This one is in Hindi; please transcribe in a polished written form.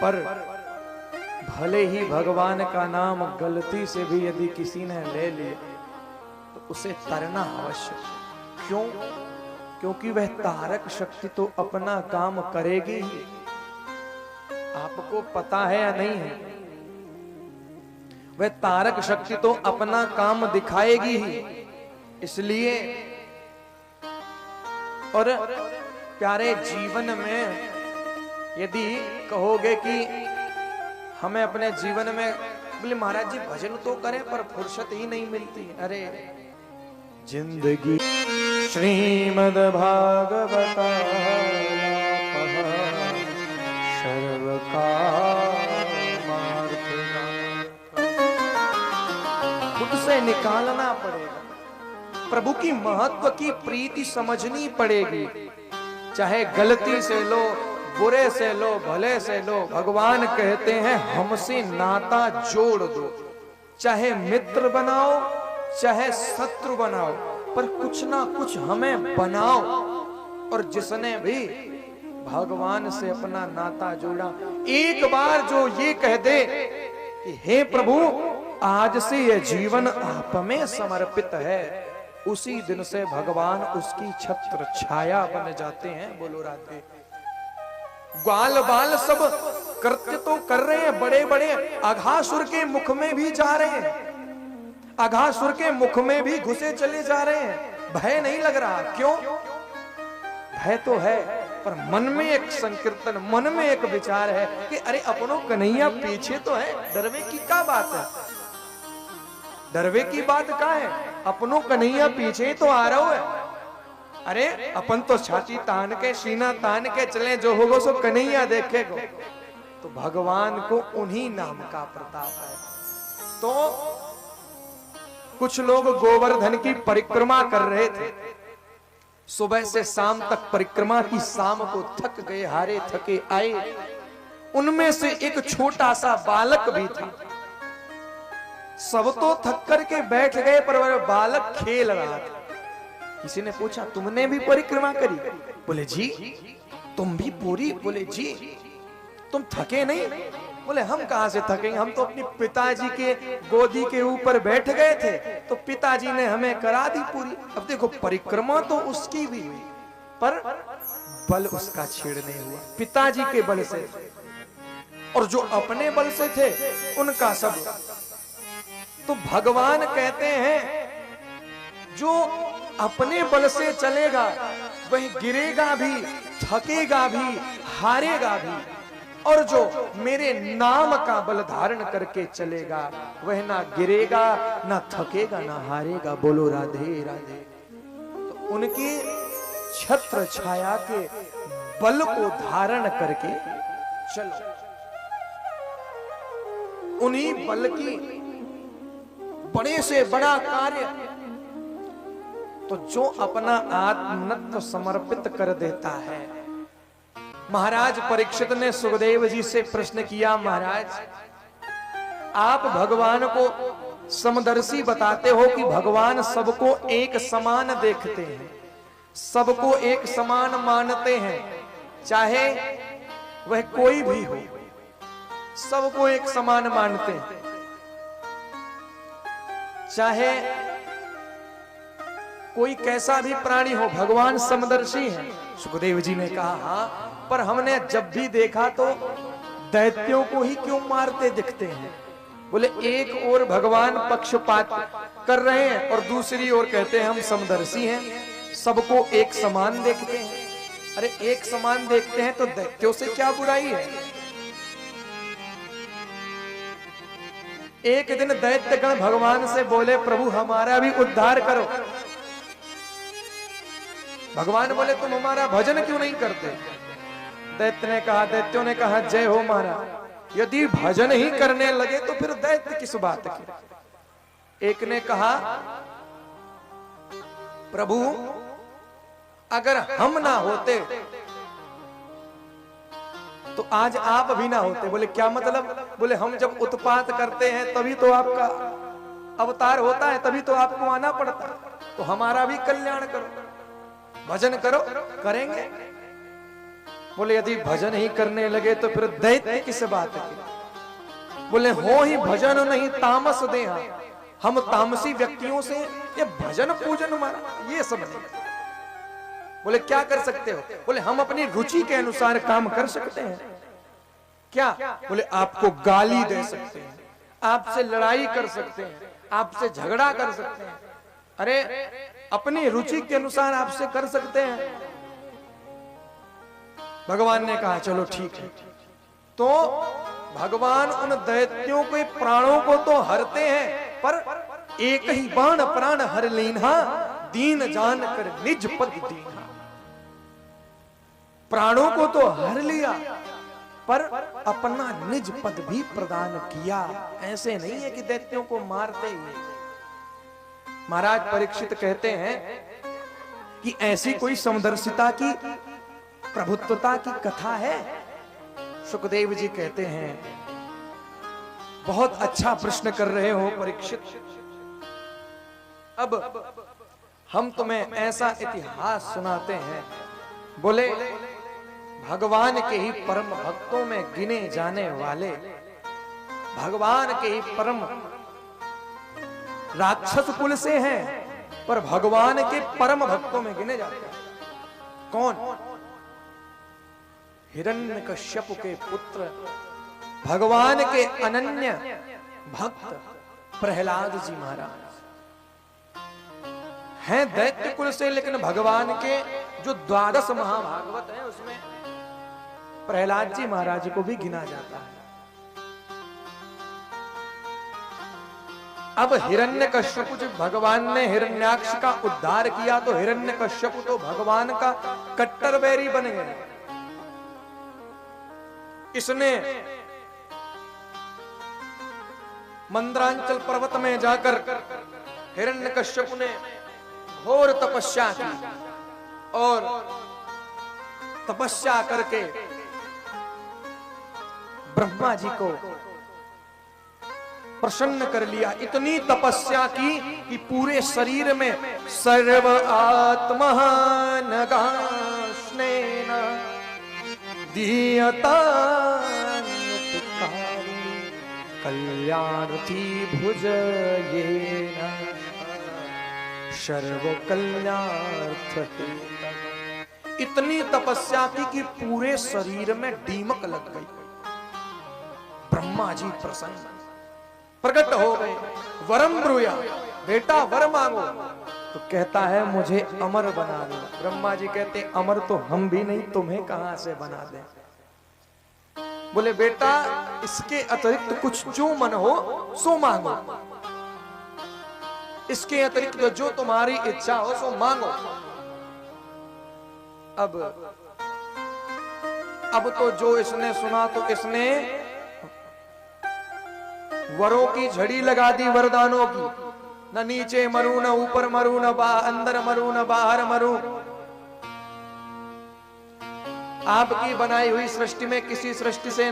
पर भले ही भगवान का नाम गलती से भी यदि किसी ने ले लिया तो उसे तरना अवश्य। क्यों? क्योंकि वह तारक शक्ति तो अपना काम करेगी ही। आपको पता है या नहीं है? वह तारक शक्ति तो अपना काम दिखाएगी ही। इसलिए और प्यारे जीवन में यदि कहोगे कि हमें अपने जीवन में, बोले महाराज जी भजन तो करें पर फुर्सत ही नहीं मिलती। अरे जिंदगी श्रीमद् भागवत खुद से निकालना पड़ेगा। प्रभु की महत्व की प्रीति समझनी पड़ेगी। चाहे गलती से लो, बुरे से लो, भले से लो, भगवान कहते हैं हमसे नाता जोड़ दो। चाहे मित्र बनाओ चाहे शत्रु बनाओ, पर कुछ ना कुछ हमें बनाओ। और जिसने भी भगवान से अपना नाता जोड़ा, एक बार जो ये कह दे कि हे प्रभु आज से यह जीवन आप में समर्पित है, उसी दिन से भगवान उसकी छत्र छाया बन जाते हैं। बोलो राधे। ग्वाल बाल सब कृत्य तो कर रहे हैं, बड़े बड़े अघासुर के मुख में भी जा रहे हैं, अघासुर के मुख में भी घुसे चले जा रहे हैं। भय नहीं लग रहा। क्यों? भय तो है, पर मन में एक संकीर्तन, मन में एक विचार है कि अरे अपनों कन्हैया पीछे तो है, डरवे की क्या बात है? डरवे की बात क्या है? अपनों कन्हैया पीछे ही तो आ रहा है। अरे अपन तो छाती तान के, सीना तान के चले, जो होगा सो कन्हैया देखेगो। तो भगवान को उन्हीं नाम का प्रताप है। तो कुछ लोग गोवर्धन की परिक्रमा कर रहे थे, सुबह से शाम तक परिक्रमा की, शाम को थक गए, हारे थके आए। उनमें से एक छोटा सा बालक भी था। सब तो थक करके बैठ गए, पर वह बालक खेल रहा था। किसी ने पूछा तुमने भी परिक्रमा करी? बोले जी। तुम भी पूरी? बोले जी। तुम थके नहीं? बोले हम कहां से थकेंगे, हम तो अपने पिताजी के गोदी के ऊपर बैठ गए थे, तो पिताजी ने हमें करा दी पूरी। अब देखो परिक्रमा तो उसकी भी हुई, पर बल उसका छेड़ नहीं हुआ, पिताजी के बल से। और जो अपने बल से थे उनका सब। तो भगवान कहते हैं जो अपने बल से चलेगा वह गिरेगा भी, थकेगा भी, हारेगा भी। और जो मेरे नाम का बल धारण करके चलेगा वह ना गिरेगा, ना थकेगा, ना हारेगा। बोलो राधे राधे। तो उनकी छत्र छाया के बल को धारण करके चलो। उन्हीं बल की बड़े से बड़ा कार्य। तो जो अपना आत्मत्व समर्पित कर देता है। महाराज परीक्षित ने सुखदेव जी से प्रश्न किया, महाराज आप भगवान को समदर्शी बताते हो कि भगवान सबको एक समान देखते हैं, सबको एक समान मानते हैं, चाहे वह कोई भी हो, सबको एक समान मानते हैं, चाहे कोई कैसा भी प्राणी हो, भगवान समदर्शी है। सुखदेव जी ने कहा हाँ, पर हमने जब भी देखा तो दैत्यों को ही क्यों मारते दिखते हैं। बोले एक ओर भगवान पक्षपात कर रहे हैं और दूसरी ओर कहते हैं हम समदर्शी हैं, सबको एक समान देखते हैं। अरे एक समान देखते हैं तो दैत्यों से क्या बुराई है। एक दिन दैत्यगण भगवान से बोले प्रभु हमारा भी उद्धार करो। भगवान बोले तुम हमारा भजन क्यों नहीं करते? दैत्यों ने कहा जय हो महाराज, यदि भजन ही करने लगे तो फिर दैत्य किस बात की। एक ने कहा प्रभु अगर हम ना होते तो आज आप भी ना होते। बोले क्या मतलब? बोले हम जब उत्पात करते हैं तभी तो आपका अवतार होता है, तभी तो आपको आना पड़ता है, तो हमारा भी कल्याण करो, भजन करो। करेंगे? बोले यदि भजन ही करने लगे तो फिर दैत्य किस बात की। बोले हो ही भजन नहीं तामस देहा, हम तामसी व्यक्तियों से ये भजन पूजन हमारा ये सब नहीं। बोले क्या कर सकते हो? बोले हम अपनी रुचि के अनुसार काम कर सकते हैं। क्या? बोले आपको गाली दे सकते हैं, आपसे लड़ाई कर सकते हैं, आपसे झगड़ा कर सकते हैं। अरे अपनी रुचि के अनुसार आपसे कर सकते हैं। भगवान ने कहा चलो ठीक है। तो भगवान उन दैत्यों के प्राणों को तो हरते हैं, पर एक ही बाण प्राण हर लीन्हा, दीन जान कर निज पद दीन्हा। प्राणों को तो हर लिया पर अपना निज पद भी प्रदान किया। ऐसे नहीं है कि दैत्यों को मारते ही। महाराज परीक्षित कहते हैं कि ऐसी कोई समदर्शिता की प्रभुत्वता की कथा है? सुखदेव जी कहते हैं बहुत अच्छा प्रश्न कर रहे हो परीक्षित। अब हम तुम्हें ऐसा इतिहास सुनाते हैं। बोले भगवान के ही परम भक्तों में गिने जाने वाले, भगवान के ही परम राक्षस कुल से हैं, पर भगवान के परम भक्तों में गिने जाते हैं। कौन? हिरण्यकश्यप के पुत्र, भगवान के अनन्य भक्त प्रहलाद जी महाराज हैं दैत्य कुल से, लेकिन भगवान के जो 12 महाभागवत है उसमें प्रहलाद जी महाराज को भी गिना जाता है। अब हिरण्यकश्यप, जब भगवान ने हिरण्याक्ष का उद्धार किया तो हिरण्यकश्यप तो भगवान का कट्टर बैरी बन गया। इसने मंदरांचल पर्वत में जाकर हिरण्यकश्यप ने घोर तपस्या की और तपस्या करके ब्रह्मा जी को प्रसन्न कर लिया। इतनी तपस्या की कि पूरे शरीर में सर्व आत्महान गास्नेन दीयता कल्याणार्थी भुजयेन सर्व कल्याणार्थ। इतनी तपस्या की कि पूरे शरीर में दीमक लग गई। ब्रह्मा जी प्रसन्न प्रकट हो गए। वरम ब्रूया, बेटा वर मांगो। तो कहता है मुझे अमर बना दो। ब्रह्मा जी कहते अमर तो हम भी नहीं, तुम्हें कहां से बना दें। बोले बेटा इसके अतिरिक्त कुछ जो मन हो सो मांगो, इसके अतिरिक्त जो तुम्हारी इच्छा हो सो मांगो। अब तो जो इसने सुना तो इसने वरों की झड़ी लगा दी, वरदानों की। न नीचे मरू, न ऊपर मरू, न अंदर मरू, न बाहर मरू। आपकी बनाई हुई सृष्टि में किसी सृष्टि से